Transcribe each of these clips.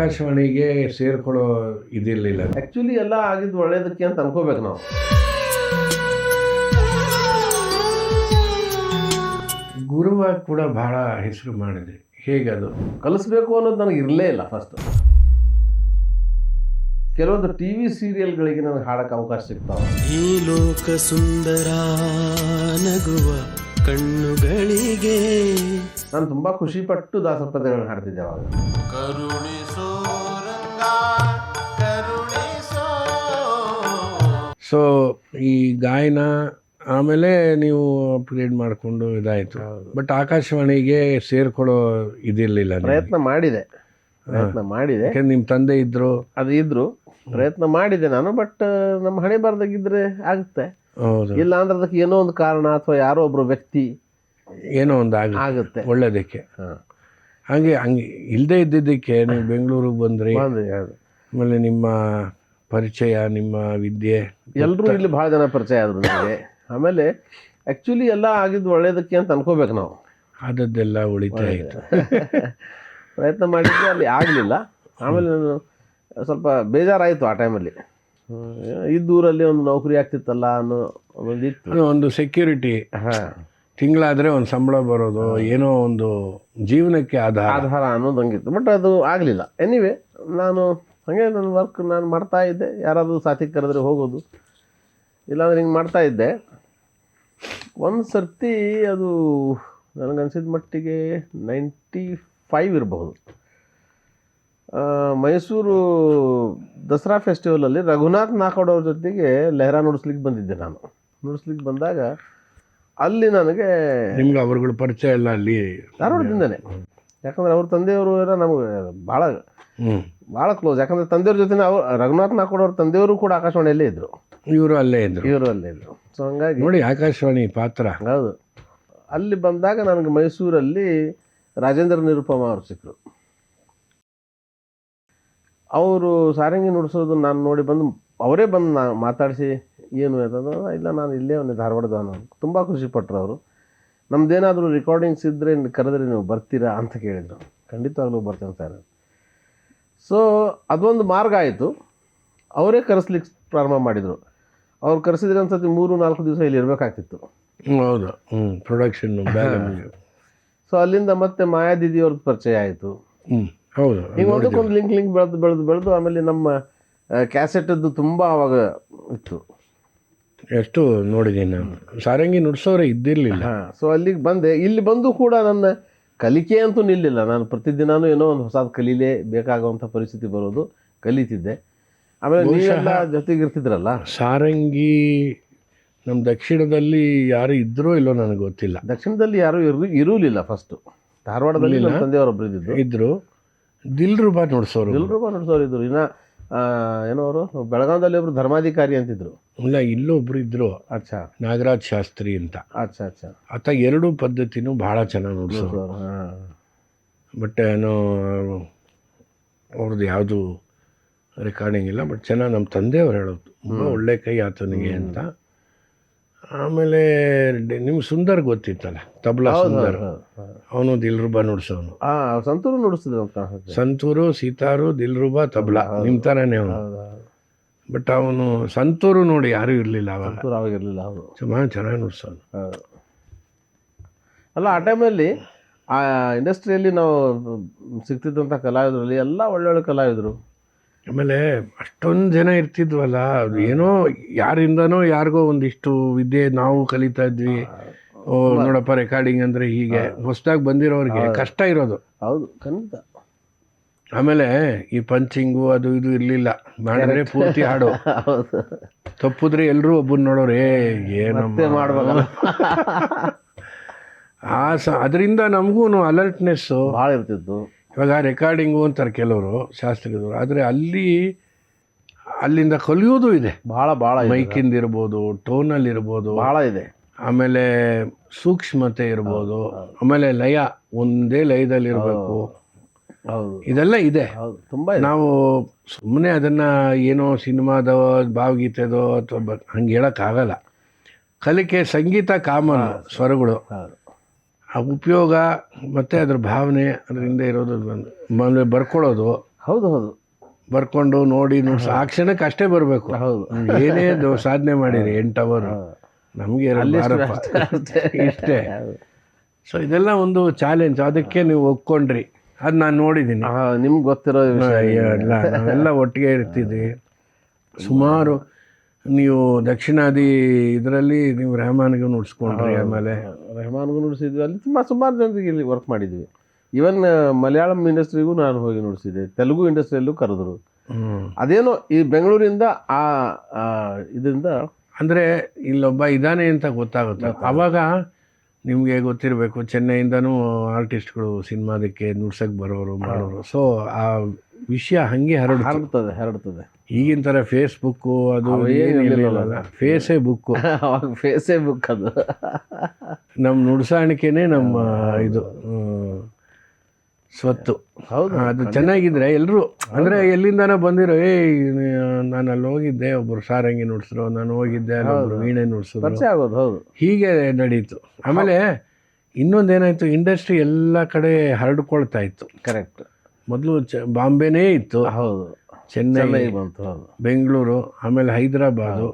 ಆಕಾಶವಾಣಿಗೆ ಸೇರ್ಕೊಳ್ಳೋ ಇದಿರಲಿಲ್ಲ. ಆ್ಯಕ್ಚುಲಿ ಎಲ್ಲ ಆಗಿದ್ದು ಒಳ್ಳೇದಕ್ಕೆ ಅಂತ ಅನ್ಕೋಬೇಕು ನಾವು. ಗುರುವಾಗಿ ಕೂಡ ಬಹಳ ಹೆಸರು ಮಾಡಿದೆ. ಹೇಗೆ ಅದು ಕಲಿಸ್ಬೇಕು ಅನ್ನೋದು ನನಗೆ ಇರಲೇ ಇಲ್ಲ. ಫಸ್ಟ್ ಕೆಲವೊಂದು ಟಿ ವಿ ಸೀರಿಯಲ್ಗಳಿಗೆ ನನಗೆ ಹಾಡಕ್ಕೆ ಅವಕಾಶ ಸಿಗ್ತಾವೆ. ಈ ಲೋಕ ಸುಂದರ ನಗುವ ಕಣ್ಣುಗಳಿಗೆ ನಾನು ತುಂಬ ಖುಷಿಪಟ್ಟು ದಾಸಪದಗಳನ್ನ ಹಾಡ್ತಿದ್ದೆ ಅವಾಗ. ಸೊ ಈ ಗಾಯನ ಆಮೇಲೆ ನೀವು ಅಪ್ಗ್ರೇಡ್ ಮಾಡಿಕೊಂಡು ಇದಾಯಿತು. ಬಟ್ ಆಕಾಶವಾಣಿಗೆ ಸೇರ್ಕೊಳ್ಳೋ ಇದಿರಲಿಲ್ಲ. ಪ್ರಯತ್ನ ಮಾಡಿದೆ. ಯಾಕಂದ್ರೆ ನಿಮ್ಮ ತಂದೆ ಇದ್ರು, ಅದು ಇದ್ರು, ಪ್ರಯತ್ನ ಮಾಡಿದೆ ನಾನು. ಬಟ್ ನಮ್ಮ ಹಣೆ ಬರ್ದಾಗಿದ್ರೆ ಆಗುತ್ತೆ. ಹೌದು, ಇಲ್ಲ ಅಂದ್ರೆ ಅದಕ್ಕೆ ಏನೋ ಒಂದು ಕಾರಣ ಅಥವಾ ಯಾರೋ ಒಬ್ರು ವ್ಯಕ್ತಿ ಏನೋ ಒಂದು ಆಗುತ್ತೆ ಒಳ್ಳೇದಕ್ಕೆ. ಹಂಗೆ ಇಲ್ಲದೆ ಇದ್ದಿದ್ದಕ್ಕೆ ನೀವು ಬೆಂಗಳೂರಿಗೆ ಬಂದ್ರಿ. ಆಮೇಲೆ ನಿಮ್ಮ ಪರಿಚಯ, ನಿಮ್ಮ ವಿದ್ಯೆ, ಎಲ್ಲರೂ ಇಲ್ಲಿ ಭಾಳ ಜನ ಪರಿಚಯ ಆದರು ನನಗೆ. ಆಮೇಲೆ ಆ್ಯಕ್ಚುಲಿ ಎಲ್ಲ ಆಗಿದ್ದು ಒಳ್ಳೇದಕ್ಕೆ ಅಂತ ಅನ್ಕೋಬೇಕು ನಾವು. ಆದದ್ದೆಲ್ಲ ಉಳಿತಾ ಇತ್ತು. ಪ್ರಯತ್ನ ಮಾಡಿದ್ದೆ, ಅಲ್ಲಿ ಆಗಲಿಲ್ಲ. ಆಮೇಲೆ ನಾನು ಸ್ವಲ್ಪ ಬೇಜಾರಾಯಿತು ಆ ಟೈಮಲ್ಲಿ. ಇದ್ದೂರಲ್ಲಿ ಒಂದು ನೌಕರಿ ಆಗ್ತಿತ್ತಲ್ಲ ಅನ್ನೋ ಒಂದಿತ್ತು. ಒಂದು ಸೆಕ್ಯೂರಿಟಿ, ತಿಂಗಳಾದರೆ ಒಂದು ಸಂಬಳ ಬರೋದು, ಏನೋ ಒಂದು ಜೀವನಕ್ಕೆ ಆಧಾರ ಅನ್ನೋದು ಹಂಗಿತ್ತು. ಬಟ್ ಅದು ಆಗಲಿಲ್ಲ. ಎನಿವೆ ನಾನು ಹಾಗೆ ನನ್ನ ವರ್ಕ್ ನಾನು ಮಾಡ್ತಾ ಇದ್ದೆ. ಯಾರಾದರೂ ಸಾಥಿ ಕರೆದ್ರೆ ಹೋಗೋದು, ಇಲ್ಲಾಂದ್ರೆ ಹಿಂಗೆ ಮಾಡ್ತಾ ಇದ್ದೆ. ಒಂದು ಸರ್ತಿ ಅದು ನನಗನ್ಸಿದ ಮಟ್ಟಿಗೆ 95 ಇರಬಹುದು. ಮೈಸೂರು ದಸರಾ ಫೆಸ್ಟಿವಲಲ್ಲಿ ರಘುನಾಥ್ ನಾಕೋಡ್ ಅವ್ರ ಜೊತೆಗೆ ಲೆಹರಾ ನುಡಿಸ್ಲಿಕ್ಕೆ ಬಂದಿದ್ದೆ. ನಾನು ನುಡಿಸ್ಲಿಕ್ಕೆ ಬಂದಾಗ ಅಲ್ಲಿ ನನಗೆ ನಿಮ್ಗೆ ಅವ್ರಗಳ ಪರಿಚಯ ಎಲ್ಲ ಅಲ್ಲಿ ಧಾರವಾಡದಿಂದನೇ. ಯಾಕಂದರೆ ಅವ್ರ ತಂದೆಯವರು ನಮಗೆ ಭಾಳ ಕ್ಲೋಸ್. ಯಾಕಂದರೆ ತಂದೆಯವ್ರ ಜೊತೆ ರಘುನಾಥ್ ನಾಕೋಡ್ ಅವ್ರ ತಂದೆಯವರು ಕೂಡ ಆಕಾಶವಾಣಿಯಲ್ಲೇ ಇದ್ದರು, ಇವರು ಅಲ್ಲೇ ಇದ್ದರು. ಸೊ ಹಂಗಾಗಿ ನೋಡಿ ಆಕಾಶವಾಣಿ ಪಾತ್ರ. ಹೌದು. ಅಲ್ಲಿ ಬಂದಾಗ ನನಗೆ ಮೈಸೂರಲ್ಲಿ ರಾಜೇಂದ್ರ ನಿರುಪಮ ಅವರು ಸಿಕ್ಕರು. ಅವರು ಸಾರಂಗಿ ನುಡಿಸೋದು ನಾನು ನೋಡಿ ಅವರೇ ಬಂದು ಮಾತಾಡಿಸಿ ಏನು ಅಂತಂದ್ರೆ, ಇಲ್ಲ ನಾನು ಇಲ್ಲೇ ಅವನೇ ಧಾರವಾಡದವನು. ತುಂಬ ಖುಷಿಪಟ್ಟರು ಅವರು. ನಮ್ಮದೇನಾದರೂ ರೆಕಾರ್ಡಿಂಗ್ಸ್ ಇದ್ದರೆ ಕರೆದ್ರೆ ನೀವು ಬರ್ತೀರಾ ಅಂತ ಕೇಳಿದರು. ಖಂಡಿತವಾಗ್ಲೂ ಬರ್ತೇನೆ ಸರ್. ಸೊ ಅದೊಂದು ಮಾರ್ಗ ಆಯಿತು. ಅವರೇ ಕರೆಸ್ಲಿಕ್ಕೆ ಪ್ರಾರಂಭ ಮಾಡಿದರು. ಅವ್ರು ಕರೆಸಿದ್ರೆ ಅನ್ಸತಿ 3-4 ದಿವಸ ಇಲ್ಲಿ ಇರಬೇಕಾಗ್ತಿತ್ತು. ಹೌದು, ಪ್ರೊಡಕ್ಷನ್. ಸೊ ಅಲ್ಲಿಂದ ಮತ್ತೆ ಮಾಯಾದಿದಿ ಅವ್ರದ್ದು ಪರಿಚಯ ಆಯಿತು. ಹೌದು, ಹಿಂಗೆ ಒಂದಕ್ಕೊಂದು ಲಿಂಕ್ ಬೆಳೆದು ಆಮೇಲೆ ನಮ್ಮ ಕ್ಯಾಸೆಟದ್ದು ತುಂಬ ಆವಾಗ ಇತ್ತು. ಎಷ್ಟು ನೋಡಿದ್ದೀನಿ ನಾನು. ಸಾರಂಗಿ ನುಡ್ಸೋರೆ ಇದ್ದಿರಲಿಲ್ಲ. ಸೊ ಅಲ್ಲಿಗೆ ಬಂದೆ. ಇಲ್ಲಿ ಬಂದು ಕೂಡ ನನ್ನ ಕಲಿಕೆ ಅಂತೂ ನಿಲ್ಲಿಲ್ಲ. ನಾನು ಪ್ರತಿದಿನಾನು ಏನೋ ಒಂದು ಹೊಸದು ಕಲೀಲೇ ಬೇಕಾಗುವಂಥ ಪರಿಸ್ಥಿತಿ ಬರೋದು, ಕಲಿತಿದ್ದೆ. ಆಮೇಲೆ ನೀವೆಲ್ಲ ಜೊತೆಗಿರ್ತಿದ್ರಲ್ಲ. ಸಾರಂಗಿ ನಮ್ಮ ದಕ್ಷಿಣದಲ್ಲಿ ಯಾರು ಇದ್ರೋ ಇಲ್ಲೋ ನನಗೆ ಗೊತ್ತಿಲ್ಲ. ದಕ್ಷಿಣದಲ್ಲಿ ಯಾರೂ ಇರಲಿಲ್ಲ. ಫಸ್ಟು ಧಾರವಾಡದಲ್ಲಿ ನಮ್ಮ ತಂದೆಯವರು ಇದ್ದರು. ದಿಲ್ರುಬಾ ನುಡ್ಸೋರು ಇದ್ರು. ಇನ್ನು ಏನೋ ಅವರು ಬೆಳಗಾವದಲ್ಲಿ ಒಬ್ರು ಧರ್ಮಾಧಿಕಾರಿ ಅಂತಿದ್ರು. ಇಲ್ಲ, ಇಲ್ಲೊಬ್ರು ಇದ್ರು. ಅಚ್ಚಾ, ನಾಗರಾಜ್ ಶಾಸ್ತ್ರಿ ಅಂತ. ಅಚ್ಚಾ. ಆತ ಎರಡೂ ಪದ್ಧತಿನೂ ಭಾಳ ಚೆನ್ನಾಗಿ ನುಡ್ಸೋರು. ಬಟ್ ಏನೋ ಅವ್ರದ್ದು ಯಾವುದು ರೆಕಾರ್ಡಿಂಗ್ ಇಲ್ಲ. ಬಟ್ ಚೆನ್ನಾಗಿ ನಮ್ಮ ತಂದೆಯವ್ರು ಹೇಳೋದು, ತುಂಬ ಒಳ್ಳೆ ಕೈ ಆತನಿಗೆ ಅಂತ. ಆಮೇಲೆ ನಿಮ್ಗೆ ಸುಂದರ್ ಗೊತ್ತಿತ್ತಲ್ಲ, ತಬ್ಲಾ ಸುಂದರ್, ಅವನು ದಿಲ್ರುಬಾ ನುಡ್ಸೋನು. ಸಂತೂರು ನುಡಿಸಿದ್ರು. ಸಂತೂರು, ಸೀತಾರು, ದಿಲ್ರುಬಾ, ತಬ್ಲಾ ನಿಮ್ಮ ಥರನೇ ಅವನು. ಬಟ್ ಅವನು ಸಂತೂರು ನೋಡಿ ಯಾರೂ ಇರಲಿಲ್ಲ ಅವಾಗಿರಲಿಲ್ಲ. ಅವರು ಚೆನ್ನಾಗಿ ನುಡ್ಸೋನು. ಅಲ್ಲ, ಆ ಟೈಮಲ್ಲಿ ಆ ಇಂಡಸ್ಟ್ರಿಯಲ್ಲಿ ನಾವು ಸಿಗ್ತಿದ್ದಂಥ ಕಲಾವಿದರಲ್ಲಿ ಎಲ್ಲ ಒಳ್ಳೊಳ್ಳೆ ಕಲಾವಿದರು. ಆಮೇಲೆ ಅಷ್ಟೊಂದು ಜನ ಇರ್ತಿದ್ವಲ್ಲ, ಅದು ಏನೋ ಯಾರಿಂದನೋ ಯಾರಿಗೋ ಒಂದಿಷ್ಟು ವಿದ್ಯೆ ನಾವು ಕಲಿತಾ ಇದ್ವಿ. ನೋಡಪ್ಪ ರೆಕಾರ್ಡಿಂಗ್ ಅಂದರೆ ಹೀಗೆ. ಹೊಸದಾಗಿ ಬಂದಿರೋರಿಗೆ ಕಷ್ಟ ಇರೋದು. ಹೌದು, ಖಂಡಿತ. ಆಮೇಲೆ ಈ ಪಂಚಿಂಗು ಅದು ಇದು ಇರಲಿಲ್ಲ. ಮಾಡಿದ್ರೆ ಪೂರ್ತಿ ಹಾಡು, ತಪ್ಪಿದ್ರೆ ಎಲ್ಲರೂ ಒಬ್ಬನ ನೋಡೋರು ಏನೋ ಮಾಡ್ಬೇಕಲ್ಲ. ಅದರಿಂದ ನಮಗೂ ಅಲರ್ಟ್ನೆಸ್ಸು ಭಾಳ ಇರ್ತಿತ್ತು. ಇವಾಗ ರೆಕಾರ್ಡಿಂಗು ಅಂತಾರೆ ಕೆಲವರು ಶಾಸ್ತ್ರಿಗಳು, ಆದರೆ ಅಲ್ಲಿಂದ ಕಲಿಯೋದು ಇದೆ ಭಾಳ. ಮೈಕಿಂದ ಇರ್ಬೋದು, ಟೋನಲ್ಲಿ ಇರ್ಬೋದು, ಭಾಳ ಇದೆ. ಆಮೇಲೆ ಸೂಕ್ಷ್ಮತೆ ಇರ್ಬೋದು, ಆಮೇಲೆ ಲಯ ಒಂದೇ ಲಯದಲ್ಲಿ ಇರಬೇಕು. ಇದೆಲ್ಲ ಇದೆ. ತುಂಬ ನಾವು ಸುಮ್ಮನೆ ಅದನ್ನು ಏನೋ ಸಿನಿಮಾದೋ ಭಾವಗೀತೆದೋ ಅಥವಾ ಹಂಗೆ ಹೇಳೋಕ್ಕಾಗಲ್ಲ. ಕಲಿಕೆ ಸಂಗೀತ ಕಾಮನ್, ಸ್ವರಗಳು, ಆ ಉಪಯೋಗ ಮತ್ತು ಅದ್ರ ಭಾವನೆ ಅದರಿಂದ ಇರೋದು ಬರ್ಕೊಳ್ಳೋದು. ಹೌದು ಹೌದು ಬರ್ಕೊಂಡು ನೋಡಿ ಆ ಕ್ಷಣಕ್ಕೆ ಅಷ್ಟೇ ಬರಬೇಕು. ಹೌದು. ಏನೇ ಸಾಧನೆ ಮಾಡಿರಿ 8 ಅವರ್ ನಮಗೆ ಇಷ್ಟೇ. ಸೊ ಇದೆಲ್ಲ ಒಂದು ಚಾಲೆಂಜ್, ಅದಕ್ಕೆ ನೀವು ಒಪ್ಕೊಂಡ್ರಿ. ಅದು ನಾನು ನೋಡಿದ್ದೀನಿ. ನಿಮ್ಗೆ ಗೊತ್ತಿರೋ ವಿಷಯ ಎಲ್ಲ ನಾವೆಲ್ಲ ಒಟ್ಟಿಗೆ ಇರ್ತಿದ್ವಿ. ಸುಮಾರು ನೀವು ದಕ್ಷಿಣಾದಿ ಇದರಲ್ಲಿ ನೀವು ರೆಹಮಾನ್ಗೂ ನುಡ್ಸ್ಕೊಂಡ್ರಿ, ಆಮೇಲೆ ರೆಹಮಾನ್ಗೂ ನುಡಿಸಿದ್ವಿ. ಅಲ್ಲಿ ಸುಮಾರು ಜನರಿಗೆ ಇಲ್ಲಿ ವರ್ಕ್ ಮಾಡಿದ್ವಿ. ಈವನ್ ಮಲಯಾಳಂ ಇಂಡಸ್ಟ್ರಿಗೂ ನಾನು ಹೋಗಿ ನುಡಿಸಿದ್ದೆ, ತೆಲುಗು ಇಂಡಸ್ಟ್ರಿಯಲ್ಲೂ ಕರೆದ್ರು. ಅದೇನೋ ಈ ಬೆಂಗಳೂರಿಂದ ಆ ಇದರಿಂದ ಅಂದರೆ ಇಲ್ಲೊಬ್ಬ ಇದ್ದಾನೆ ಅಂತ ಗೊತ್ತಾಗುತ್ತೆ. ಆವಾಗ ನಿಮಗೆ ಗೊತ್ತಿರಬೇಕು, ಚೆನ್ನೈಯಿಂದನೂ ಆರ್ಟಿಸ್ಟ್ಗಳು ಸಿನಿಮಾದಕ್ಕೆ ನುಡ್ಸಕ್ಕೆ ಬರೋರು ಮಾಡೋರು. ಸೊ ಆ ವಿಷಯ ಹಾಗೆ ಹರಡ್ತದೆ. ಈಗಿನ ಥರ ಫೇಸ್ಬುಕ್ಕು ಅದು ಏನಿಲ್ಲ, ಫೇಸೇ ಬುಕ್ಕು. ಅವಾಗ ಫೇಸೇ ಬುಕ್ ಅದು. ನಮ್ಮ ನುಡ್ಸಾಣಿಕೆನೇ ನಮ್ಮ ಇದು ಸ್ವತ್ತು. ಹೌದು, ಅದು ಚೆನ್ನಾಗಿದ್ರೆ ಎಲ್ಲರೂ ಅಂದರೆ ಎಲ್ಲಿಂದನೋ ಬಂದಿರೋ, ನಾನು ಅಲ್ಲಿ ಹೋಗಿದ್ದೆ, ಒಬ್ಬರು ಸಾರಂಗಿ ನುಡ್ಸಿದ್ರು, ನಾನು ಹೋಗಿದ್ದೆ ಅಲ್ಲೊಬ್ರು ವೀಣೆ ನುಡ್ಸಿದ್ರು, ಆಗೋದು. ಹೌದು, ಹೀಗೆ ನಡೀತು. ಆಮೇಲೆ ಇನ್ನೊಂದೇನಾಯಿತು, ಇಂಡಸ್ಟ್ರಿ ಎಲ್ಲ ಕಡೆ ಹರಡ್ಕೊಳ್ತಾ ಇತ್ತು. ಕರೆಕ್ಟ್. ಮೊದಲು ಬಾಂಬೆನೇ ಇತ್ತು. ಹೌದು, ಚೆನ್ನೈ ಬಂತು, ಬೆಂಗಳೂರು, ಆಮೇಲೆ ಹೈದರಾಬಾದು,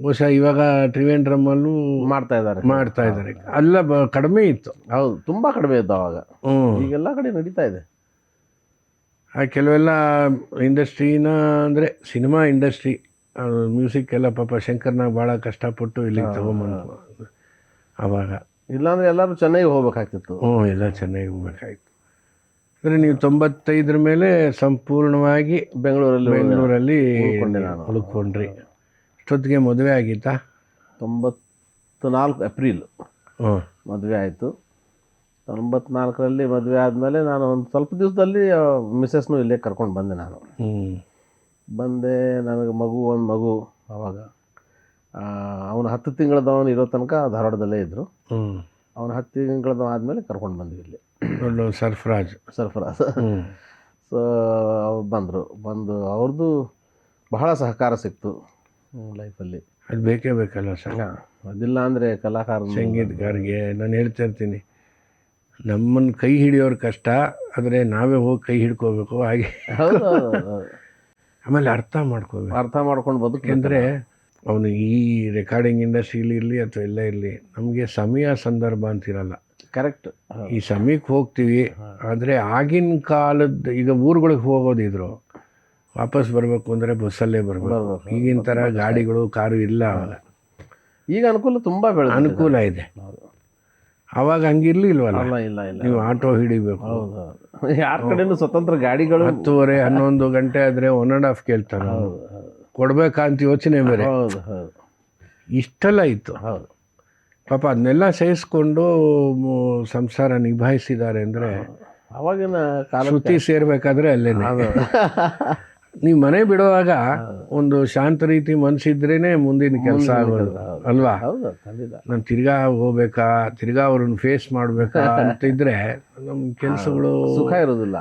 ಬಹುಶಃ ಇವಾಗ ತ್ರಿವೇಂದ್ರಮಲ್ಲೂ ಮಾಡ್ತಾ ಇದ್ದಾರೆ. ಅಲ್ಲ ಕಡಿಮೆ ಇತ್ತು. ಹೌದು, ತುಂಬ ಕಡಿಮೆ ಇತ್ತು ಅವಾಗ. ಈಗೆಲ್ಲ ಕಡೆ ನಡೀತಾ ಇದೆ. ಕೆಲವೆಲ್ಲ ಇಂಡಸ್ಟ್ರಿನ ಅಂದರೆ ಸಿನಿಮಾ ಇಂಡಸ್ಟ್ರಿ, ಮ್ಯೂಸಿಕ್ ಎಲ್ಲ ಪಾಪ ಶಂಕರ್ನಾಗ ಭಾಳ ಕಷ್ಟಪಟ್ಟು ಇಲ್ಲಿಗೆ ತಗೊಂಬಂದು. ಆವಾಗ ಇಲ್ಲಾಂದರೆ ಎಲ್ಲರೂ ಚೆನ್ನೈಗೆ ಹೋಗ್ಬೇಕಾಗ್ತಿತ್ತು. ಎಲ್ಲ ಚೆನ್ನೈಗೆ ಹೋಗ್ಬೇಕಾಯ್ತು. ಅಂದರೆ ನೀವು 95 ಮೇಲೆ ಸಂಪೂರ್ಣವಾಗಿ ಬೆಂಗಳೂರಲ್ಲಿ ಉಳ್ಕೊಂಡ್ರಿ. ಅಷ್ಟೊತ್ತಿಗೆ ಮದುವೆ ಆಗಿತ್ತಾ? 94 ಏಪ್ರಿಲ್ ಮದುವೆ ಆಯಿತು. 94ರಲ್ಲಿ ಮದುವೆ ಆದಮೇಲೆ ನಾನು ಒಂದು ಸ್ವಲ್ಪ ದಿವಸದಲ್ಲಿ ಮಿಸ್ಸಸ್ನು ಇಲ್ಲೇ ಕರ್ಕೊಂಡು ಬಂದೆ. ನಾನು ಬಂದೆ, ನನಗೆ ಒಂದು ಮಗು. ಆವಾಗ ಅವನು 10 ತಿಂಗಳದವನು ಇರೋ ತನಕ ಧಾರವಾಡದಲ್ಲೇ ಇದ್ದರು. ಅವನು 10 ತಿಂಗಳದವ ಆದಮೇಲೆ ಕರ್ಕೊಂಡು ಬಂದ್ವಿ ಇಲ್ಲಿ. ಸರ್ಫರಾಜ್. ಸೊ ಅವ್ರು ಬಂದು ಅವ್ರದ್ದು ಬಹಳ ಸಹಕಾರ ಸಿಕ್ತು ಲೈಫಲ್ಲಿ. ಅದು ಬೇಕೇ ಬೇಕಲ್ಲ ಸರ್. ಅದಿಲ್ಲ ಅಂದರೆ ಕಲಾಕಾರ ಸಂಗೀತಗಾರಿಗೆ ನಾನು ಹೇಳ್ತಾ ಇರ್ತೀನಿ, ನಮ್ಮನ್ನು ಕೈ ಹಿಡಿಯೋರು ಕಷ್ಟ, ಆದರೆ ನಾವೇ ಹೋಗಿ ಕೈ ಹಿಡ್ಕೋಬೇಕು. ಹಾಗೆ ಆಮೇಲೆ ಅರ್ಥ ಮಾಡ್ಕೊಂಡು ಬದುಕೆಂದರೆ ಅವನು ಈ ರೆಕಾರ್ಡಿಂಗ್ ಇಂಡಸ್ಟ್ರಿಲಿ ಇರಲಿ ಅಥವಾ ಎಲ್ಲ ಇರಲಿ, ನಮಗೆ ಸಮಯ ಸಂದರ್ಭ ಅಂತಿರಲ್ಲ. ಕರೆಕ್ಟ್. ಈ ಸಮಯಕ್ಕೆ ಹೋಗ್ತೀವಿ, ಆದರೆ ಆಗಿನ ಕಾಲದ ಈಗ ಊರುಗಳಿಗೆ ಹೋಗೋದಿದ್ರು ವಾಪಸ್ ಬರಬೇಕು ಅಂದರೆ ಬಸ್ಸಲ್ಲೇ ಬರಬೇಕು. ಈಗಿನ ಥರ ಗಾಡಿಗಳು ಕಾರು ಇಲ್ಲ. ಅವಾಗ ಈಗ ಅನುಕೂಲ ತುಂಬ ಅನುಕೂಲ ಇದೆ. ಆವಾಗ ಹಂಗಿರ್ಲಿಲ್ವಲ್ಲ. ಇಲ್ಲ, ನೀವು ಆಟೋ ಹಿಡಿಬೇಕು. ಯಾರ ಕಡೆನೂ ಸ್ವತಂತ್ರ ಗಾಡಿಗಳು 10:30-11 ಗಂಟೆ ಆದರೆ 1.5 ಕೇಳ್ತಾರೆ. ಕೊಡ್ಬೇಕಂತ ಯೋಚನೆ ಬೇರೆ. ಇಷ್ಟೆಲ್ಲ ಇತ್ತು. ಪಾಪ ಅದನ್ನೆಲ್ಲ ಸಹಿಸ್ಕೊಂಡು ಸಂಸಾರ ನಿಭಾಯಿಸಿದ್ದಾರೆ ಅಂದರೆ, ಅವಾಗಿನ ಶ್ರುತಿ ಸೇರ್ಬೇಕಾದ್ರೆ ಅಲ್ಲೇನೆ. ನೀವು ಮನೆ ಬಿಡುವಾಗ ಒಂದು ಶಾಂತ ರೀತಿ ಮನಸ್ಸಿದ್ರೇನೆ ಮುಂದಿನ ಕೆಲಸ ಆಗೋದು ಅಲ್ವಾ? ನಾನು ತಿರ್ಗಾ ಹೋಗ್ಬೇಕಾ, ತಿರ್ಗಾ ಅವ್ರನ್ನ ಫೇಸ್ ಮಾಡಬೇಕಾ ಅಂತಿದ್ರೆ ನಮ್ಮ ಕೆಲಸಗಳು ಸುಖ ಇರೋದಿಲ್ಲ.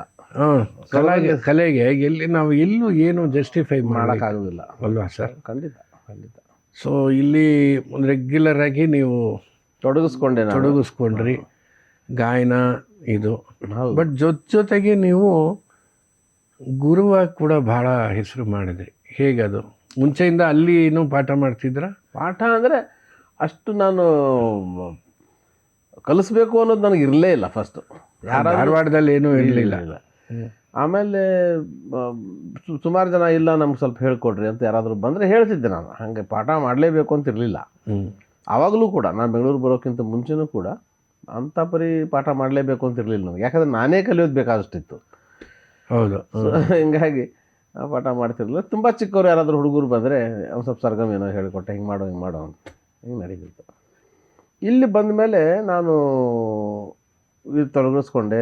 ಕಲೆಗೆ ನಾವು ಎಲ್ಲೂ ಏನು ಜಸ್ಟಿಫೈ ಮಾಡೋಕ್ಕಾಗೋದಿಲ್ಲ ಅಲ್ವಾ ಸರ್? ಖಂಡಿತ. ಸೊ ಇಲ್ಲಿ ರೆಗ್ಯುಲರ್ ಆಗಿ ನೀವು ತೊಡಗಿಸ್ಕೊಂಡ್ರಿ ಗಾಯನ ಇದು. ಬಟ್ ಜೊತೆಗೆ ನೀವು ಗುರುವಾಗಿ ಕೂಡ ಭಾಳ ಹೆಸರು ಮಾಡಿದ್ರಿ. ಹೇಗದು? ಮುಂಚೆಯಿಂದ ಅಲ್ಲಿ ಏನೋ ಪಾಠ ಮಾಡ್ತಿದ್ರ? ಪಾಠ ಅಂದರೆ ಅಷ್ಟು ನಾನು ಕಲಿಸ್ಬೇಕು ಅನ್ನೋದು ನನಗೆ ಇರಲೇ ಇಲ್ಲ. ಫಸ್ಟು ಧಾರವಾಡದಲ್ಲಿ ಏನೂ ಇರಲಿಲ್ಲ. ಆಮೇಲೆ ಸುಮಾರು ಜನ ಇಲ್ಲ ನಮ್ಗೆ ಸ್ವಲ್ಪ ಹೇಳ್ಕೊಡ್ರಿ ಅಂತ ಯಾರಾದರೂ ಬಂದರೆ ಹೇಳ್ತಿದ್ದೆ. ನಾನು ಹಾಗೆ ಪಾಠ ಮಾಡಲೇಬೇಕು ಅಂತ ಇರಲಿಲ್ಲ. ಆವಾಗಲೂ ಕೂಡ ನಾನು ಬೆಂಗಳೂರು ಬರೋಕ್ಕಿಂತ ಮುಂಚೆನೂ ಕೂಡ ಅಂಥ ಪರಿ ಪಾಠ ಮಾಡಲೇಬೇಕು ಅಂತ ಇರಲಿಲ್ಲ ನನಗೆ. ಯಾಕಂದರೆ ನಾನೇ ಕಲಿಯೋದು ಬೇಕಾದಷ್ಟಿತ್ತು. ಹೌದು. ಹಿಂಗಾಗಿ ಪಾಠ ಮಾಡ್ತಿರಲಿಲ್ಲ. ತುಂಬ ಚಿಕ್ಕವ್ರು ಯಾರಾದರೂ ಹುಡುಗರು ಬಂದರೆ ಒಂದು ಸ್ವಲ್ಪ ಸರ್ಗಮ್ ಏನೋ ಹೇಳಿಕೊಟ್ಟೆ, ಹಿಂಗೆ ಮಾಡೋ ಅಂತ ಹಿಂಗೆ ನಡೀತಿತ್ತು. ಇಲ್ಲಿ ಬಂದ ಮೇಲೆ ನಾನು ಇದು ತೊಡಗಿಸ್ಕೊಂಡೆ.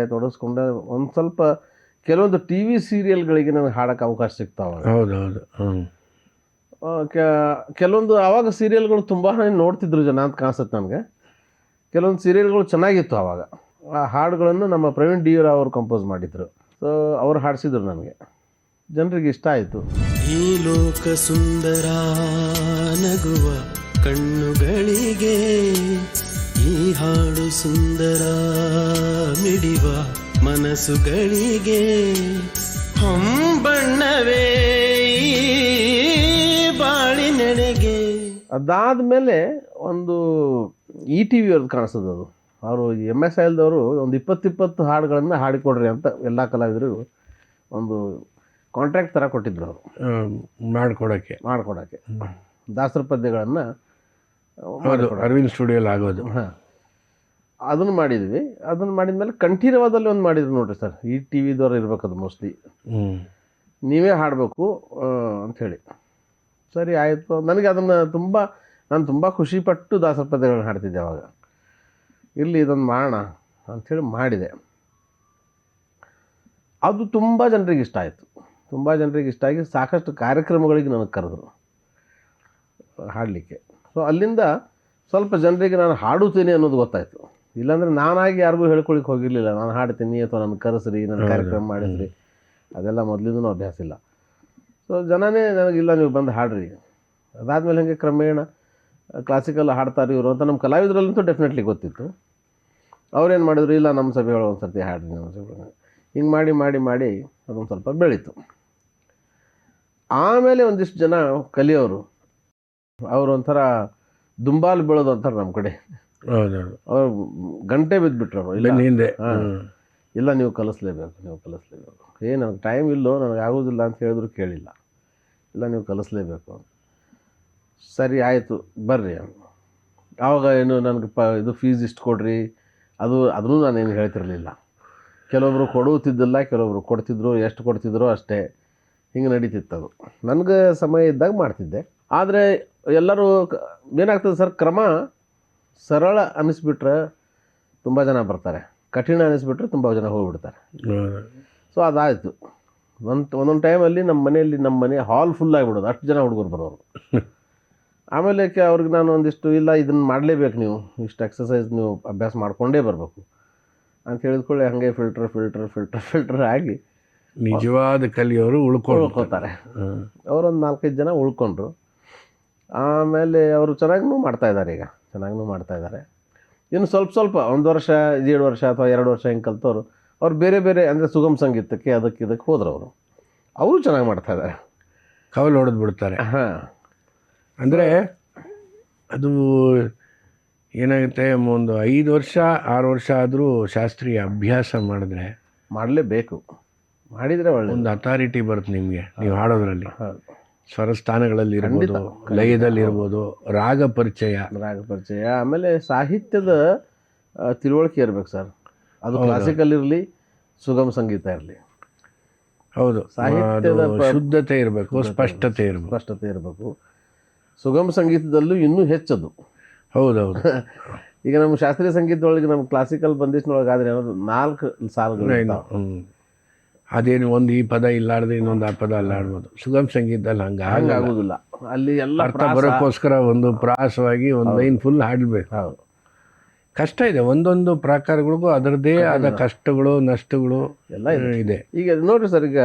ಒಂದು ಸ್ವಲ್ಪ ಕೆಲವೊಂದು ಟಿ ವಿ ಸೀರಿಯಲ್ಗಳಿಗೆ ನನಗೆ ಹಾಡೋಕ್ಕೆ ಅವಕಾಶ ಸಿಗ್ತಾವೆ. ಹೌದೌದು. ಕೆಲವೊಂದು ಆವಾಗ ಸೀರಿಯಲ್ಗಳು ತುಂಬಾ ನೋಡ್ತಿದ್ರು ಜನ ಅಂತ ಕಾಣಿಸುತ್ತೆ ನನಗೆ. ಕೆಲವೊಂದು ಸೀರಿಯಲ್ಗಳು ಚೆನ್ನಾಗಿತ್ತು ಆವಾಗ. ಆ ಹಾಡುಗಳನ್ನು ನಮ್ಮ ಪ್ರವೀಣ್ ಡಿ ಅವರು ಕಂಪೋಸ್ ಮಾಡಿದರು. ಸೊ ಅವರು ಹಾಡಿಸಿದ್ರು ನನಗೆ, ಜನರಿಗೆ ಇಷ್ಟ ಆಯಿತು. ಈ ಲೋಕ ಸುಂದರ ನಗುವ ಕಣ್ಣುಗಳಿಗೆ, ಈ ಹಾಡು ಸುಂದರ ಮಿಡಿವ ಮನಸ್ಸುಗಳಿಗೆ. ಹಂ ಬಲವೇ ಈ ಬಾಳಿನೆಡೆಗೆ. ಅದಾದಮೇಲೆ ಒಂದು ETV ಅವ್ರದ್ದು ಕಾಣಿಸ್ತದೆ. ಅದು ಅವರು MSILದವರು ಒಂದು 20 ಹಾಡುಗಳನ್ನು ಹಾಡಿಕೊಡ್ರಿ ಅಂತ ಎಲ್ಲ ಕಲಾವಿದರಿಗೂ ಒಂದು ಕಾಂಟ್ರಾಕ್ಟ್ ಥರ ಕೊಟ್ಟಿದ್ರು ಅವರು ಮಾಡ್ಕೊಡೋಕ್ಕೆ. ದಾಸರ ಪದ್ಯಗಳನ್ನು ಅರವಿಂದ್ ಸ್ಟುಡಿಯೋಲಿ ಆಗೋದು. ಹಾಂ, ಅದನ್ನು ಮಾಡಿದ್ವಿ. ಅದನ್ನು ಮಾಡಿದ್ಮೇಲೆ ಕಂಠೀರವಾದಲ್ಲಿ ಒಂದು ಮಾಡಿದ್ರು ನೋಡ್ರಿ ಸರ್. ETVದವ್ರು ಇರ್ಬೇಕದು ಮೋಸ್ಟ್ಲಿ. ನೀವೇ ಹಾಡಬೇಕು ಅಂಥೇಳಿ. ಸರಿ ಆಯಿತು. ನನಗೆ ಅದನ್ನು ನಾನು ತುಂಬ ಖುಷಿಪಟ್ಟು ದಾಸರ ಪದ್ಯಗಳನ್ನ ಹಾಡ್ತಿದ್ದೆ ಅವಾಗ. ಇರಲಿ ಇದೊಂದು ಮಾಡೋಣ ಅಂಥೇಳಿ ಮಾಡಿದೆ. ಅದು ತುಂಬ ಜನರಿಗೆ ಇಷ್ಟ ಆಯಿತು. ಇಷ್ಟ ಆಗಿ ಸಾಕಷ್ಟು ಕಾರ್ಯಕ್ರಮಗಳಿಗೆ ನನಗೆ ಕರೆದ್ರು ಹಾಡಲಿಕ್ಕೆ. ಸೊ ಅಲ್ಲಿಂದ ಸ್ವಲ್ಪ ಜನರಿಗೆ ನಾನು ಹಾಡುತ್ತೀನಿ ಅನ್ನೋದು ಗೊತ್ತಾಯಿತು. ಇಲ್ಲಾಂದರೆ ನಾನಾಗಿ ಯಾರಿಗೂ ಹೇಳ್ಕೊಳಿಕ್ಕೆ ಹೋಗಿರಲಿಲ್ಲ, ನಾನು ಹಾಡ್ತೀನಿ ಅಥವಾ ನನ್ನ ಕರೆಸ್ರಿ, ನನ್ನ ಕಾರ್ಯಕ್ರಮ ಮಾಡಿಸ್ರಿ, ಅದೆಲ್ಲ ಮೊದಲಿಂದನೂ ಅಭ್ಯಾಸ ಇಲ್ಲ. ಸೊ ಜನನೇ ನನಗಿಲ್ಲ ನೀವು ಬಂದು ಹಾಡ್ರಿ. ಅದಾದಮೇಲೆ ಹಾಗೆ ಕ್ರಮೇಣ ಕ್ಲಾಸಿಕಲ್ ಹಾಡ್ತಾರೆ ಇವರು ಅಂತ ನಮ್ಮ ಕಲಾವಿದರಲ್ಲಂತೂ ಡೆಫಿನೆಟ್ಲಿ ಗೊತ್ತಿತ್ತು. ಅವ್ರೇನು ಮಾಡಿದ್ರು, ಇಲ್ಲ ನಮ್ಮ ಸಭೆಗಳು ಒಂದು ಸರ್ತಿ ಹಾಡ್ರಿ, ನಮ್ಮ ಸಭೆ. ಹಿಂಗೆ ಮಾಡಿ ಅದೊಂದು ಸ್ವಲ್ಪ ಬೆಳೀತು. ಆಮೇಲೆ ಒಂದಿಷ್ಟು ಜನ ಕಲಿಯೋರು, ಅವರು ಒಂಥರ ದುಂಬಾಲು ಬೀಳೋದು ಅಂತಾರೆ ನಮ್ಮ ಕಡೆ. ಅವ್ರು ಗಂಟೆ ಬಿದ್ದುಬಿಟ್ರು ಅವರು. ಇಲ್ಲ ನೀವು ಕಲಿಸ್ಲೇಬೇಕು. ನನಗೆ ಟೈಮ್ ಇಲ್ಲೋ, ನನಗೆ ಆಗೋದಿಲ್ಲ ಅಂತ ಹೇಳಿದ್ರು ಕೇಳಿಲ್ಲ. ಇಲ್ಲ ನೀವು ಕಲಿಸ್ಲೇಬೇಕು. ಸರಿ ಆಯಿತು ಬರ್ರಿ. ಆವಾಗ ಏನು ನನಗೆ ಇದು ಫೀಸ್ ಇಷ್ಟು ಕೊಡ್ರಿ, ಅದನ್ನು ನಾನೇನು ಹೇಳ್ತಿರಲಿಲ್ಲ. ಕೆಲವೊಬ್ಬರು ಕೊಡುತ್ತಿದ್ದಿಲ್ಲ, ಕೆಲವೊಬ್ರು ಕೊಡ್ತಿದ್ರು. ಎಷ್ಟು ಕೊಡ್ತಿದ್ರು ಅಷ್ಟೇ, ಹಿಂಗೆ ನಡೀತಿತ್ತದು. ನನಗೆ ಸಮಯ ಇದ್ದಾಗ ಮಾಡ್ತಿದ್ದೆ. ಆದರೆ ಎಲ್ಲರೂ ಏನಾಗ್ತದೆ ಸರ್, ಕ್ರಮ ಸರಳ ಅನ್ನಿಸ್ಬಿಟ್ರೆ ತುಂಬ ಜನ ಬರ್ತಾರೆ, ಕಠಿಣ ಅನ್ನಿಸ್ಬಿಟ್ರೆ ತುಂಬ ಜನ ಹೋಗಿಬಿಡ್ತಾರೆ. ಸೊ ಅದಾಯಿತು. ಒಂದೊಂದು ಟೈಮಲ್ಲಿ ನಮ್ಮ ಮನೆ ಹಾಲ್ ಫುಲ್ ಆಗಿಬಿಡೋದು, ಅಷ್ಟು ಜನ ಹುಡುಗರು ಬರೋರು. ಆಮೇಲೆ ಅವ್ರಿಗೆ ನಾನು ಒಂದಿಷ್ಟು, ಇಲ್ಲ ಇದನ್ನು ಮಾಡಲೇಬೇಕು, ನೀವು ಇಷ್ಟು ಎಕ್ಸಸೈಸ್ ನೀವು ಅಭ್ಯಾಸ ಮಾಡಿಕೊಂಡೇ ಬರಬೇಕು ಅಂತ ಹೇಳಿದ್ಕೊಳ್ಳಿ. ಹಾಗೆ ಫಿಲ್ಟರ್ ಆಗಿ ನಿಜವಾದ ಕಲಿಯೋರು ಉಳ್ಕೋತಾರೆ. ಅವರೊಂದು 4-5 ಜನ ಉಳ್ಕೊಂಡ್ರು. ಆಮೇಲೆ ಅವರು ಚೆನ್ನಾಗೂ ಮಾಡ್ತಾಯಿದ್ದಾರೆ. ಇನ್ನು ಸ್ವಲ್ಪ 1 ವರ್ಷ, 1.5 ವರ್ಷ ಅಥವಾ 2 ವರ್ಷ ಹಿಂಗೆ ಕಲ್ತವ್ರು ಅವ್ರು ಬೇರೆ ಅಂದರೆ ಸುಗಮ ಸಂಗೀತಕ್ಕೆ ಇದಕ್ಕೆ ಹೋದ್ರು. ಅವರು ಚೆನ್ನಾಗಿ ಮಾಡ್ತಾಯಿದ್ದಾರೆ. ಕವಲು ಹೊಡೆದು ಬಿಡ್ತಾರೆ. ಹಾಂ, ಅಂದರೆ ಅದು ಏನಾಗುತ್ತೆ, ಒಂದು 5 ವರ್ಷ 6 ವರ್ಷ ಆದರೂ ಶಾಸ್ತ್ರೀಯ ಅಭ್ಯಾಸ ಮಾಡಲೇಬೇಕು. ಮಾಡಿದರೆ ಒಳ್ಳೆ ಒಂದು ಅಥಾರಿಟಿ ಬರುತ್ತೆ ನಿಮಗೆ. ನೀವು ಹಾಡೋದ್ರಲ್ಲಿ ಸ್ವರಸ್ಥಾನಗಳಲ್ಲಿ ಇರ್ಬೋದು, ಲಯದಲ್ಲಿ ಇರ್ಬೋದು, ರಾಗ ಪರಿಚಯ, ಆಮೇಲೆ ಸಾಹಿತ್ಯದ ತಿಳುವಳಿಕೆ ಇರಬೇಕು ಸರ್. ಅದು ಕ್ಲಾಸಿಕಲ್ ಇರಲಿ, ಸುಗಮ ಸಂಗೀತ ಇರಲಿ. ಹೌದು, ಸಾಹಿತ್ಯದ ಶುದ್ಧತೆ ಇರಬೇಕು, ಸ್ಪಷ್ಟತೆ ಇರಬೇಕು. ಸುಗಮ ಸಂಗೀತದಲ್ಲೂ ಇನ್ನೂ ಹೆಚ್ಚದು. ಹೌದೌದು. ಈಗ ನಮ್ಮ ಶಾಸ್ತ್ರೀಯ ಸಂಗೀತದೊಳಗೆ, ನಮ್ಮ ಕ್ಲಾಸಿಕಲ್ ಬಂದಿಷ್ನೊಳಗಾದ್ರೆ ಏನಾದ್ರು 4 ಸಾಲುಗಳು. ಅದೇನು ಒಂದು ಈ ಪದ ಇಲ್ಲಾರ್ದೆ ಇನ್ನೊಂದು ಆ ಪದ ಅಲ್ಲಾಡ್ಬೋದು. ಸುಗಮ ಸಂಗೀತದಲ್ಲಿ ಹಂಗಾಗೋದಿಲ್ಲ. ಅಲ್ಲಿ ಎಲ್ಲ ಅರ್ಥ ಬರೋಕ್ಕೋಸ್ಕರ ಒಂದು ಪ್ರಾಸವಾಗಿ ಒಂದು ಲೈನ್ ಫುಲ್ ಹಾಡಬೇಕು. ಹೌದು, ಕಷ್ಟ ಇದೆ. ಒಂದೊಂದು ಪ್ರಕಾರಗಳಿಗೂ ಅದರದ್ದೇ ಆದ ಕಷ್ಟಗಳು, ನಷ್ಟಗಳು ಎಲ್ಲ ಇದೆ. ಈಗ ನೋಡ್ರಿ ಸರ್, ಈಗ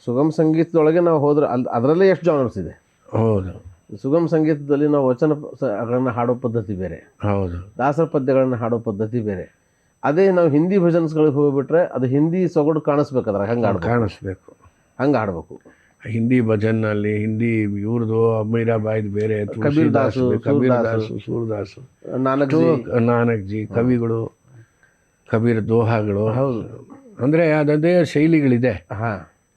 ಸುಗಮ ಸಂಗೀತದೊಳಗೆ ನಾವು ಹೋದ್ರೆ ಅದರಲ್ಲೇ ಎಷ್ಟು ಜಾನರ್ಸ್ ಇದೆ. ಹೌದು, ಸುಗಮ ಸಂಗೀತದಲ್ಲಿ ನಾವು ವಚನಗಳನ್ನು ಹಾಡೋ ಪದ್ಧತಿ ಬೇರೆ, ಹೌದು, ದಾಸರ ಪದ್ಯಗಳನ್ನು ಹಾಡೋ ಪದ್ಧತಿ ಬೇರೆ. ಅದೇ ನಾವು ಹಿಂದಿ ಭಜನ್ಸ್ಗಳಿಗೆ ಹೋಗ್ಬಿಟ್ರೆ ಅದು ಹಿಂದಿ ಸೊಗಡು ಕಾಣಿಸ್ಬೇಕು. ಅದ್ರ ಹಂಗೆ ಹಾಡಬೇಕು. ಹಿಂದಿ ಭಜನ್ನಲ್ಲಿ ಹಿಂದಿ ಇವ್ರದ್ದು ಮೀರಾಬಾಯ್ದು ಬೇರೆ, ಕಬೀರ್ದಾಸು, ಸೂರದಾಸು, ನಾನಕ್ ಜಿ ಕವಿಗಳು, ಕಬೀರ್ ದೋಹಾಗಳು. ಹೌದು, ಅಂದರೆ ಅದೇ ಶೈಲಿಗಳಿದೆ.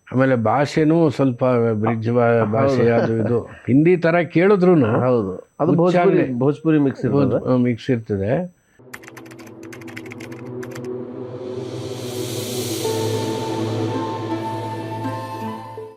ಆಮೇಲೆ ಭಾಷೆನೂ ಸ್ವಲ್ಪ ಬ್ರಿಡ್ಜ್ ಭಾಷೆ, ಅದು ಇದು ಹಿಂದಿ ಥರ ಕೇಳಿದ್ರು. ಹೌದು, ಅದು ಭೋಜ್ಪುರಿ ಮಿಕ್ಸ್ ಇರ್ತದೆ.